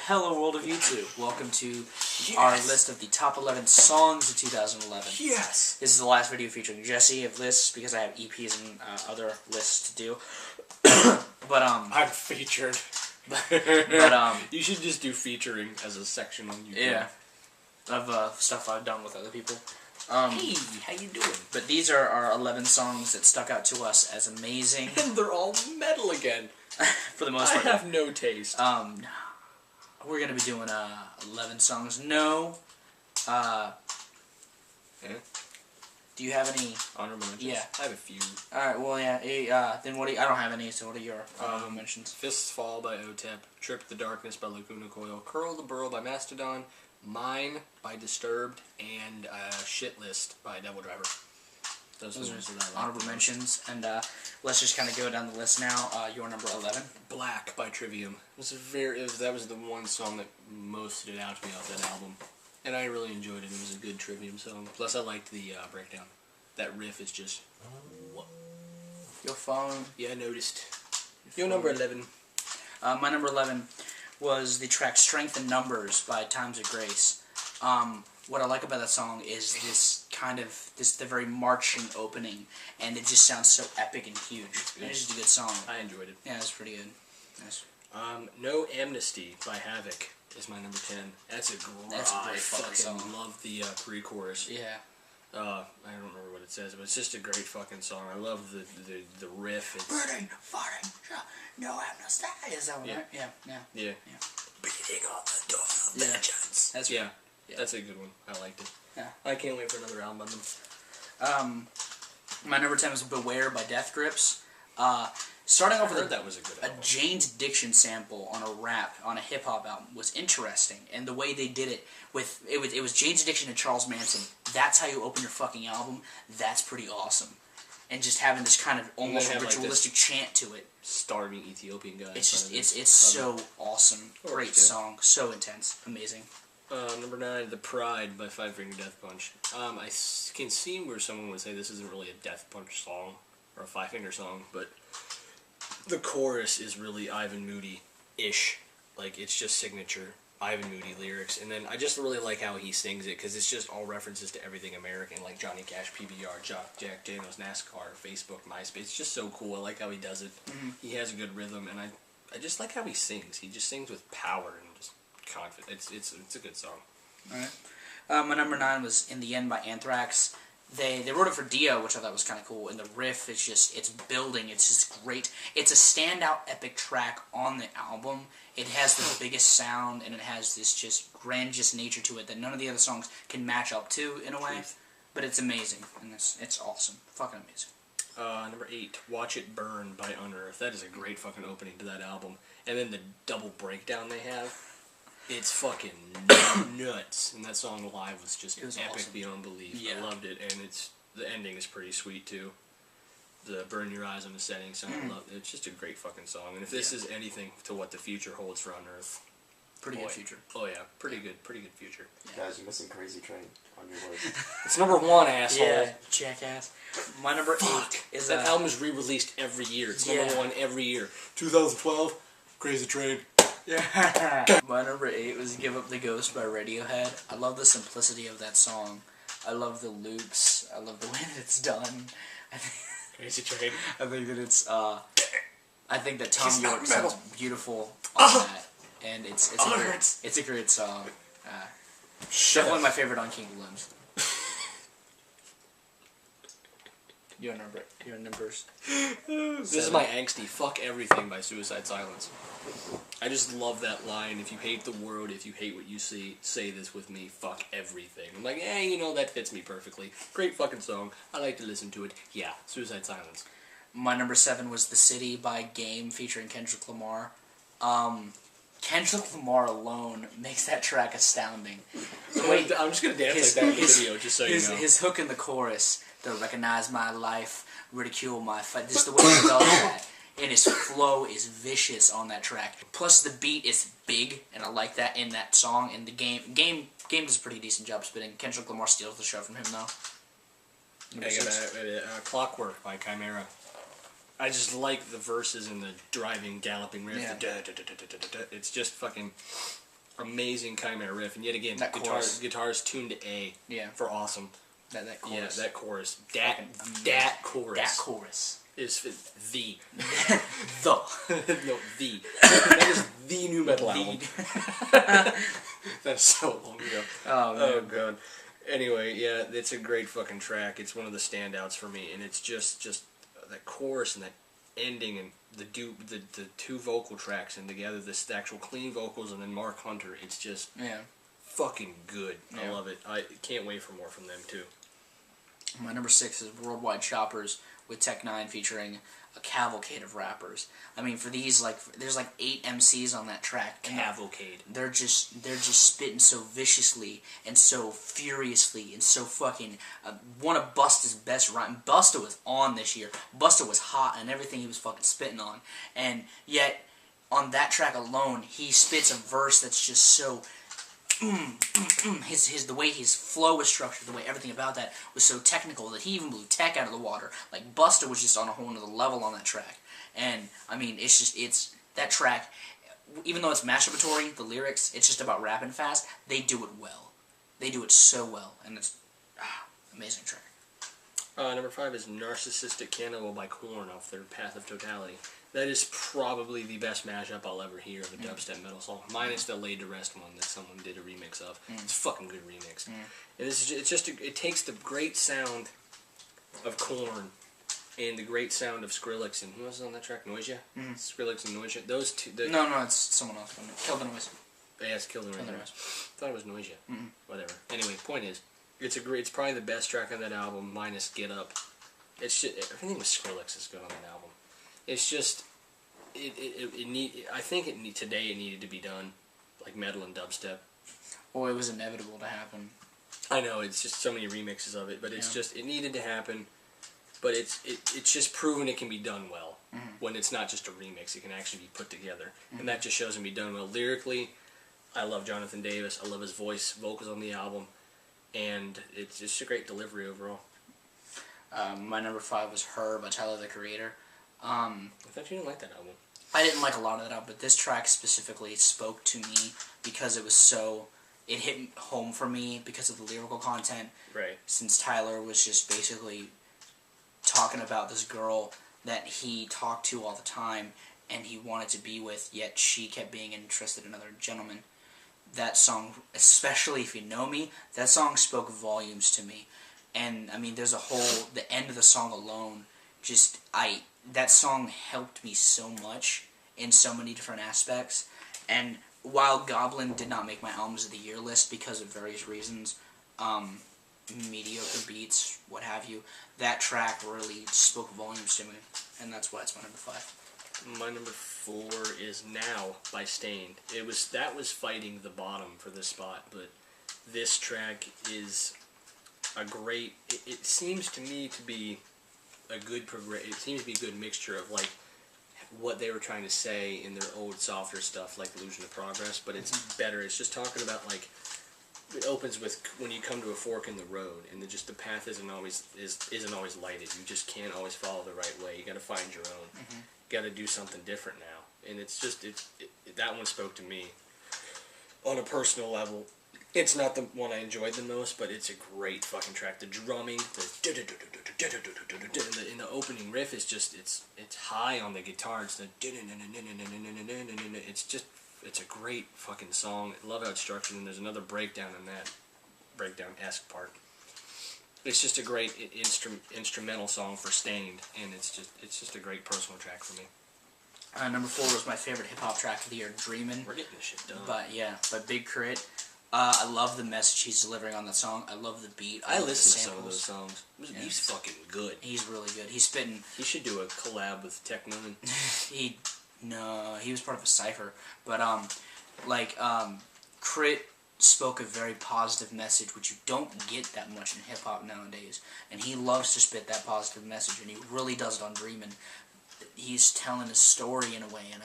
hello world of YouTube. Welcome to our list of the top 11 songs of 2011. Yes! This is the last video featuring Jesse of lists because I have EPs and other lists to do. But I'm featured. but you should just do featuring as a section on YouTube. Yeah. Of stuff I've done with other people. Hey, how you doing? But these are our 11 songs that stuck out to us as amazing. And they're all metal again. For the most part. I have no taste. We're gonna be doing 11 songs. No. Do you have any honorable mentions? Yeah, I have a few. Alright, well, yeah. Then what do you, I don't have any. So what are your honorable mentions? Fists Fall by OTEP, Trip the Darkness by Lacuna Coil, Curl the Burl by Mastodon, Mine by Disturbed, and Shit List by Devil Driver. Those are honorable mentions, and let's just kind of go down the list now. Your number 11, Black by Trivium. That was the one song that most stood out to me off that album, and I really enjoyed it. It was a good Trivium song. Plus, I liked the breakdown. That riff is just. What? Your phone. Yeah, I noticed. Your number 11. My number 11 was the track "Strength in Numbers" by Times of Grace. What I like about that song is the very marching opening, and it just sounds so epic and huge. It's just a good song. I enjoyed it. Yeah, it's pretty good. Yes. No Amnesty by Havoc is my number 10. That's a great fucking song. I love the pre-chorus. Yeah. I don't remember what it says, but it's just a great fucking song. I love the riff. It's burning, farting, no amnesty. Is that one right? Yeah. Beating on the door of vengeance. That's Yeah, that's a good one. I liked it. Yeah. I can't wait for another album of them. My number 10 was Beware by Death Grips. Starting off with that was a good album. A Jane's Addiction sample on a rap, on a hip-hop album, was interesting. And the way they did it, it was Jane's Addiction and Charles Manson. That's how you open your fucking album. That's pretty awesome. And just having this kind of almost ritualistic chant to it. Starving Ethiopian guy. It's just, it's so awesome. Great song. So intense. Amazing. Number 9, The Pride by Five Finger Death Punch. I can see where someone would say this isn't really a Death Punch song, or a Five Finger song, but the chorus is really Ivan Moody-ish. Like, it's just signature Ivan Moody lyrics, and then I just really like how he sings it, because it's just all references to everything American, like Johnny Cash, PBR, Jack Daniels, NASCAR, Facebook, MySpace. It's just so cool. I like how he does it. He has a good rhythm, and I just like how he sings. He just sings with power and just confident. It's a good song. Alright. My number 9 was In the End by Anthrax. They wrote it for Dio, which I thought was kind of cool, and the riff is just, it's building, it's just great. It's a standout epic track on the album. It has the biggest sound, and it has this just grandiose nature to it that none of the other songs can match up to, in a way. But it's amazing, and it's awesome. Fucking amazing. Number 8, Watch It Burn by Unearth. That is a great fucking opening to that album. And then the double breakdown they have. It's fucking nuts, and that song live was just epic awesome. beyond belief. Yeah. I loved it, and the ending is pretty sweet too. The Burn Your Eyes on the Setting song, I love it. It's just a great fucking song, and if this is anything to what the future holds for Unearth, Pretty good future. Oh yeah, pretty good future. Yeah. Guys, you're missing Crazy Train on your list. It's number 1, asshole. Yeah, jackass. My number 8 is that album is re-released every year. It's Yeah. number 1 every year. 2012, Crazy Train. Yeah. My number 8 was Give Up the Ghost by Radiohead. I love the simplicity of that song. I love the loops. I love the way that it's done. Crazy Train. I think that it's, I think that Tom York sounds beautiful on that. And it's a great song. Definitely my favorite on King of Limbs. Your numbers. This is my angsty "Fuck Everything" by Suicide Silence. I just love that line. If you hate the world, if you hate what you see, say this with me. Fuck everything. I'm like, that fits me perfectly. Great fucking song. I like to listen to it. Yeah, Suicide Silence. My number 7 was The City by Game featuring Kendrick Lamar. Kendrick Lamar alone makes that track astounding. I'm just gonna dance like that in the video, just so you know. His hook in the chorus, "They'll recognize my life, ridicule my fight." Just the way he does that, and his flow is vicious on that track. Plus the beat is big, and I like that in that song. And the Game does a pretty decent job spitting. Kendrick Lamar steals the show from him though. I got Clockwork by Chimera. I just like the verses and the driving, galloping riff. Yeah. It's just fucking amazing Chimera riff, and yet again, That chorus. guitar's tuned to A Yeah. for awesome. That chorus. Yeah, that chorus. Fucking That chorus. That chorus. Is the. The. No, the. That is the new metal album. That's so long ago. Oh, man. Oh, God. Anyway, yeah, it's a great fucking track. It's one of the standouts for me, and it's just that chorus and that ending and the two vocal tracks and together the actual clean vocals and then Mark Hunter. It's just Yeah. fucking good. I Yeah. love it. I can't wait for more from them too. My number 6 is Worldwide Choppers with Tech Nine featuring a cavalcade of rappers. I mean, for these, there's 8 MCs on that track. And Cavalcade. they're just spitting so viciously and so furiously and so fucking one of Busta's best rhyme. Busta was on this year. Busta was hot and everything he was fucking spitting on, and yet on that track alone, he spits a verse that's just so. The way his flow was structured, the way everything about that was so technical that he even blew Tech out of the water. Like, Busta was just on a whole nother level on that track. And, I mean, it's that track, even though it's masturbatory, the lyrics, it's just about rapping fast, they do it well. They do it so well, and it's amazing track. Number 5 is Narcissistic Cannibal by Korn off their Path of Totality. That is probably the best mashup I'll ever hear of a dubstep metal song, minus the Laid to Rest one that someone did a remix of. It's a fucking good remix. And it takes the great sound of Korn and the great sound of Skrillex and who else is on that track? Noisia? Skrillex and Noisia. Those two. No, it's someone else. Kill the Noise. Yeah, it's Kill the Noise. Kill the Noise. Thought it was Noisia. Whatever. Anyway, point is, it's probably the best track on that album, minus Get Up. It's just, everything with Skrillex is good on that album. It's just, I think today it needed to be done, like metal and dubstep. Well, it was inevitable to happen. I know, it's just so many remixes of it, but it's just, it needed to happen, but it's just proven it can be done well. When it's not just a remix, it can actually be put together. And that just shows it can be done well. Lyrically, I love Jonathan Davis, I love his vocals on the album, and it's just a great delivery overall. My number 5 was Her by Tyler, the Creator. I thought you didn't like that album. I didn't like a lot of that album, but this track specifically spoke to me because it was so... It hit home for me because of the lyrical content. Right. Since Tyler was just basically talking about this girl that he talked to all the time and he wanted to be with, yet she kept being interested in another gentleman. That song, especially if you know me, that song spoke volumes to me. And, I mean, there's the end of the song alone, that song helped me so much in so many different aspects. And while Goblin did not make my albums of the year list because of various reasons, mediocre beats, what have you, that track really spoke volumes to me, and that's why it's my number 5. My number 4 is Now by Stained. That was fighting the bottom for this spot, but this track is a great. It seems to me to be a good It seems to be a good mixture of like what they were trying to say in their old softer stuff, like Illusion of Progress, but it's better. It's just talking about like. It opens with when you come to a fork in the road, and the path isn't always lighted. You just can't always follow the right way. You got to find your own. You got to do something different now, and it's just that one spoke to me on a personal level. It's not the one I enjoyed the most, but it's a great fucking track. The drumming, in the opening riff is just it's high on the guitar. It's it's a great fucking song. I love how it's structured, and there's another breakdown in that breakdown-esque part. It's just a great instrumental song for Stained, and it's just a great personal track for me. Number 4 was my favorite hip-hop track of the year, Dreamin'. We're getting this shit done. By Big Crit. I love the message he's delivering on that song. I love the beat. I listen to some of those songs. He's fucking good. He's really good. He's spitting. He should do a collab with Tech Nine. He was part of a cipher. But Crit spoke a very positive message, which you don't get that much in hip hop nowadays. And he loves to spit that positive message, and he really does it on Dreamin'. He's telling a story in a way, and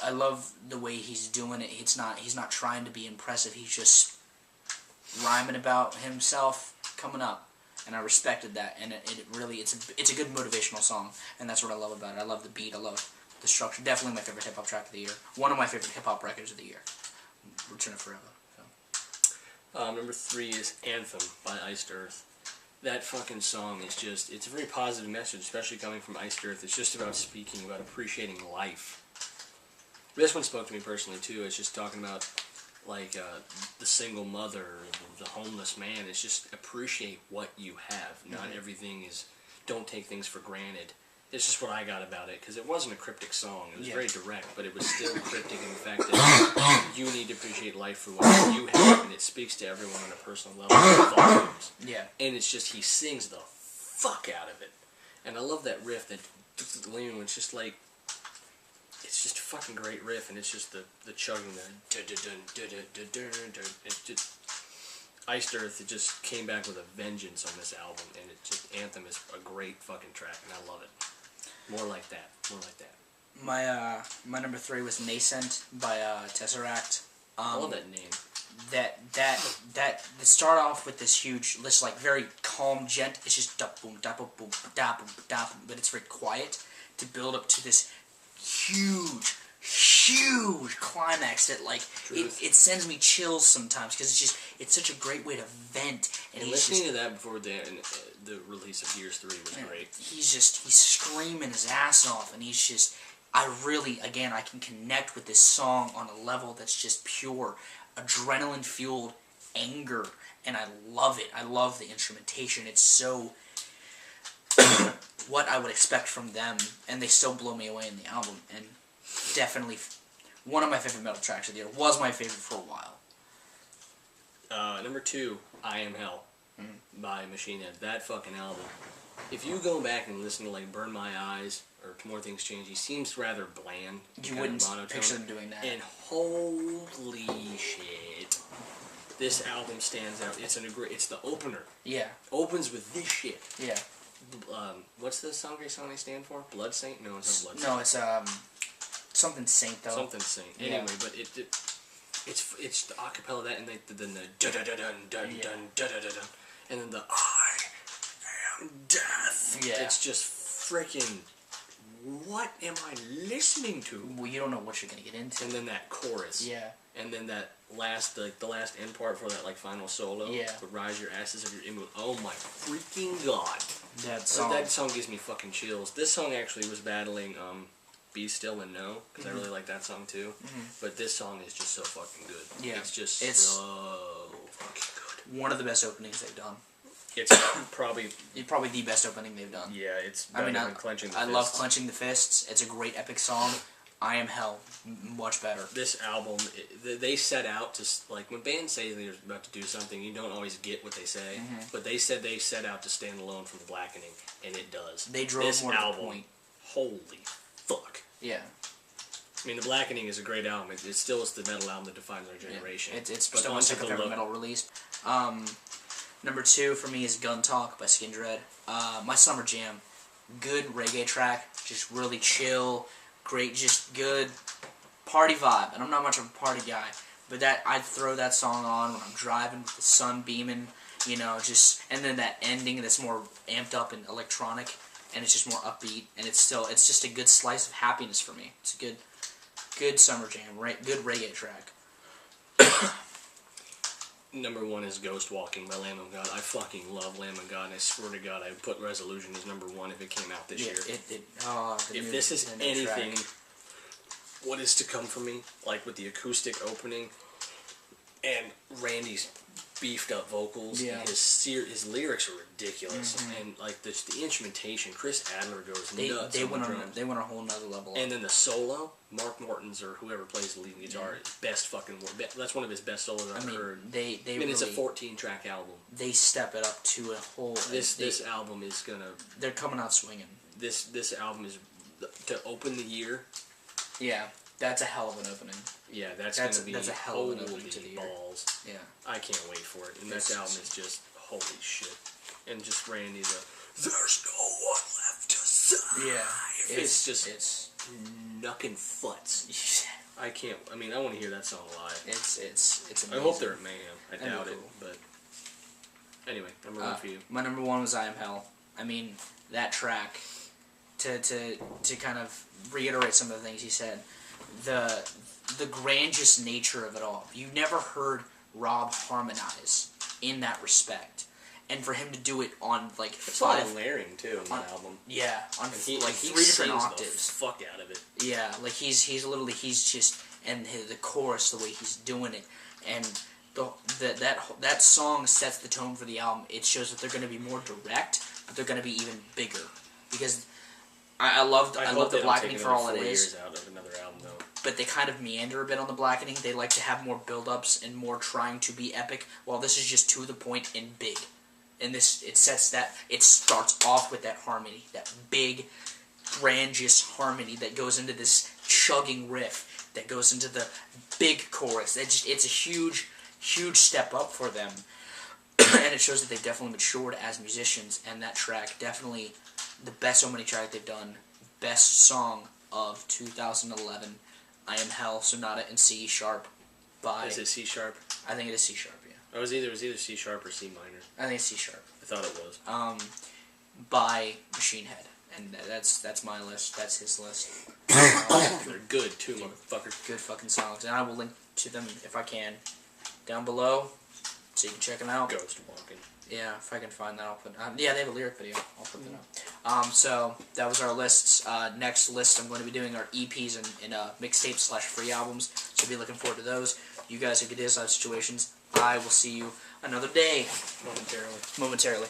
I love the way he's doing it. He's not trying to be impressive. He's just rhyming about himself coming up, and I respected that. And it's a good motivational song, and that's what I love about it. I love the beat. I love the structure. Definitely my favorite hip hop track of the year. One of my favorite hip hop records of the year. forever. So. Number 3 is Anthem by Iced Earth. That fucking song is just, it's a very positive message, especially coming from Iced Earth. It's just about speaking, about appreciating life. This one spoke to me personally too. It's just talking about like the single mother, the homeless man. It's just appreciate what you have. Not everything is, don't take things for granted. It's just what I got about it, because it wasn't a cryptic song. It was very direct, but it was still cryptic in the fact that you need to appreciate life for what you have, and it speaks to everyone on a personal level. Volumes. Yeah. And it's just, he sings the fuck out of it. And I love that riff, that it's just like, it's just a fucking great riff, and it's just the chugging, it's just, Iced Earth, it just came back with a vengeance on this album, and it just, Anthem is a great fucking track, and I love it. More like that. More like that. My number 3 was Nascent by Tesseract. I love that name. That start off with this huge, this like very calm, gent. It's just da boom, da boom, da boom, da boom, but it's very quiet to build up to this huge climax that like it sends me chills sometimes, because it's such a great way to vent. And listening to that before the release of Gears 3 was great. He's screaming his ass off, and he's just, I can connect with this song on a level that's just pure adrenaline fueled anger, and I love it. I love the instrumentation. It's so what I would expect from them, and they still blow me away in the album, and definitely one of my favorite metal tracks of the year. Was my favorite for a while. Number 2, I Am Hell by Machine Head. That fucking album. If you go back and listen to like Burn My Eyes or More Things Change, he seems rather bland. You wouldn't picture them doing that. And holy shit, this album stands out. It's the opener. Yeah. Opens with this shit. Yeah. What's the song they stand for? Blood Saint? No, it's not Blood Saint. No, it's something Saint though. Something Saint. Yeah. Anyway, but it's the acapella of that, and then the dun dun dun dun dun dun dun dun, and then the I am death. Yeah. It's just freaking. What am I listening to? Well, you don't know what you're gonna get into. And then that chorus. Yeah. And then that last, the last end part for that like final solo. Yeah. The Rise Your Asses of Your Image. Oh my freaking god. That song gives me fucking chills. This song actually was battling Be Still and Know, because I really like that song too. But this song is just so fucking good. Yeah. It's just so fucking good. One of the best openings they've done. It's probably the best opening they've done. Yeah, it's better than Clenching the Fists. I love Clenching the Fists. It's a great epic song. I Am Hell, much better. This album, they set out to, like, when bands say they're about to do something, you don't always get what they say, but they said they set out to stand alone from The Blackening, and it does. They drove this more album, to the point. Holy fuck. Yeah. I mean, The Blackening is a great album. It still is the metal album that defines our generation. Yeah. It's still my second favorite metal release. Number 2 for me is Gun Talk by Skin Dread. My summer jam. Good reggae track, just really chill. Great, just good party vibe. And I'm not much of a party guy, but I'd throw that song on when I'm driving with the sun beaming, and then that ending that's more amped up and electronic, and it's just more upbeat, and it's just a good slice of happiness for me. It's a good summer jam, good reggae track. Number 1 is Ghost Walking by Lamb of God. I fucking love Lamb of God, and I swear to God, I would put Resolution as number 1 if it came out this year. If this is anything, what is to come for me, like with the acoustic opening, and Randy's beefed up vocals, and his lyrics are ridiculous, and like the instrumentation, Chris Adler goes nuts. They went on a whole nother level. And then the solo, Mark Morton's or whoever plays the lead guitar, best fucking work. That's one of his best solos I've heard. It's a 14-track album. They step it up to a whole. This album is gonna. They're coming out swinging. This album is to open the year. Yeah, that's a hell of an opening. Yeah, that's a hell of an opening to the balls. Yeah, I can't wait for it. And this album is just holy shit. And just Randy, there's no one left to save. Yeah, it's knucking futs. I can't. I mean, I want to hear that song live. It's amazing. I hope they're at Mayhem. I doubt it, but anyway, number 1 for you. My number 1 was I Am Hell. I mean, that track, to kind of reiterate some of the things he said, the grandiose nature of it all. You've never heard Rob harmonize in that respect, and for him to do it on like It's a lot five, of layering too on the album. yeah, on And he, like he 3 different sings octaves. the fuck out of it. Yeah, like he's just and the chorus, the way he's doing it, and that song sets the tone for the album. It shows that they're going to be more direct, but they're going to be even bigger because I love the Blackening for all it is. Years out of another album though. But they kind of meander a bit on the Blackening. They like to have more build-ups and more trying to be epic, while this is just to the point and big. And this, it starts off with that harmony, that big, grandiose harmony that goes into this chugging riff, that goes into the big chorus. It's a huge, huge step up for them. And it shows that they've definitely matured as musicians, and that track, definitely the best So Many track they've done. Best song of 2011. I Am Hell, Sonata in C sharp by... Is it C sharp? I think it is C sharp, yeah. Oh, it was either C sharp or C minor. I think it's C sharp. I thought it was. By Machine Head. And that's my list. That's his list. They're good too, motherfucker. Good fucking songs. And I will link to them, if I can, down below, so you can check them out. Ghost Walking. Yeah, if I can find that, I'll put... yeah, they have a lyric video. I'll put that up. So, that was our lists. Next list, I'm going to be doing our EPs and mixtapes / free albums. So be looking forward to those. You guys have good situations. I will see you another day. Momentarily.